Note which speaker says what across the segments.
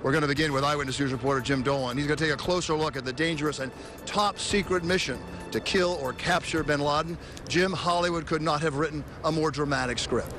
Speaker 1: We're going to begin with Eyewitness News reporter Jim Dolan. He's going to take a closer look at the dangerous and top-secret mission to kill or capture bin Laden. Jim, Hollywood could not have written a more dramatic script.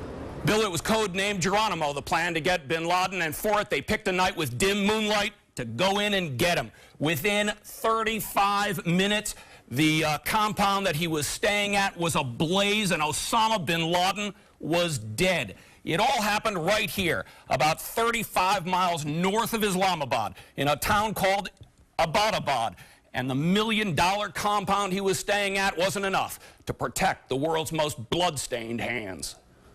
Speaker 2: Bill, it was codenamed Geronimo, the plan to get bin Laden, and for it they picked a night with dim moonlight to go in and get him. Within 35 minutes, the compound that he was staying at was ablaze, and Osama bin Laden was dead. It all happened right here, about 35 miles north of Islamabad, in a town called Abbottabad. And the $1 million compound he was staying at wasn't enough to protect the world's most blood-stained hands.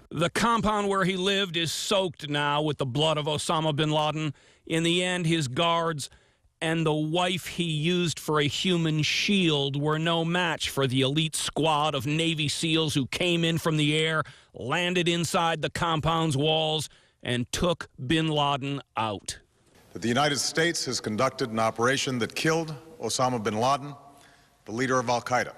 Speaker 2: The compound where he lived is soaked now with the blood of Osama bin Laden. In the end, his guards and the wife he used for a human shield were no match for the elite squad of Navy SEALs who came in from the air, landed inside the compound's walls, and took bin Laden out.
Speaker 3: The United States has conducted an operation that killed Osama bin Laden, the leader of al-Qaeda.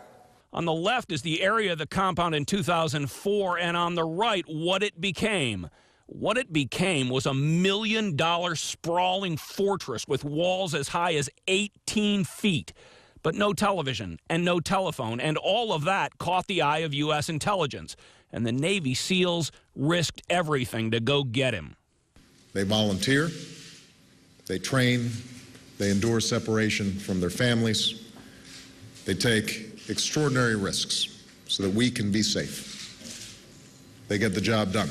Speaker 2: On the left is the area of the compound in 2004, and on the right, what it became. What it became was a $1 million sprawling fortress with walls as high as 18 feet. But no television and no telephone, and all of that caught the eye of U.S. intelligence. And the Navy SEALs risked everything to go get him.
Speaker 3: They volunteer, they train, they endure separation from their families. They take extraordinary risks so that we can be safe. They get the job done.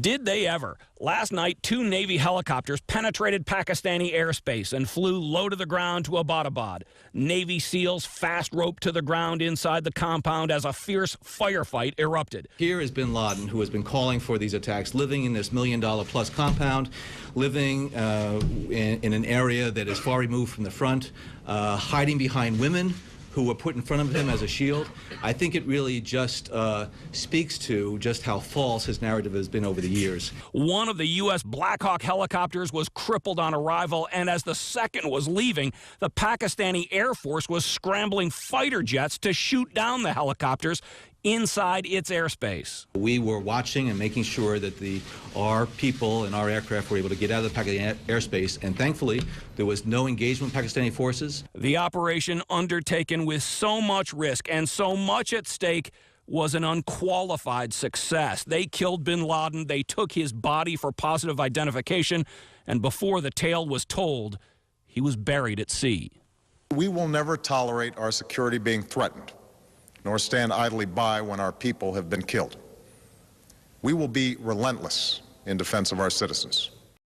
Speaker 2: Did they ever? Last night, 2 Navy helicopters penetrated Pakistani airspace and flew low to the ground to Abbottabad. Navy SEALs fast roped to the ground inside the compound as a fierce firefight erupted.
Speaker 4: Here is bin Laden, who has been calling for these attacks, living in this $1 million-plus compound, living in an area that is far removed from the front, hiding behind women who were put in front of him as a shield. I think it really just speaks to just how false his narrative has been over the years.
Speaker 2: One of the U.S. Black Hawk helicopters was crippled on arrival, and as the second was leaving, the Pakistani Air Force was scrambling fighter jets to shoot down the helicopters inside its airspace.
Speaker 4: We were watching and making sure that our people and our aircraft were able to get out of the Pakistani airspace, and thankfully there was no engagement with Pakistani forces.
Speaker 2: The operation, undertaken with so much risk and so much at stake, was an unqualified success. They killed bin Laden, they took his body for positive identification, and before the tale was told, he was buried at sea.
Speaker 3: We will never tolerate our security being threatened, nor stand idly by when our people have been killed. We will be relentless in defense of our citizens.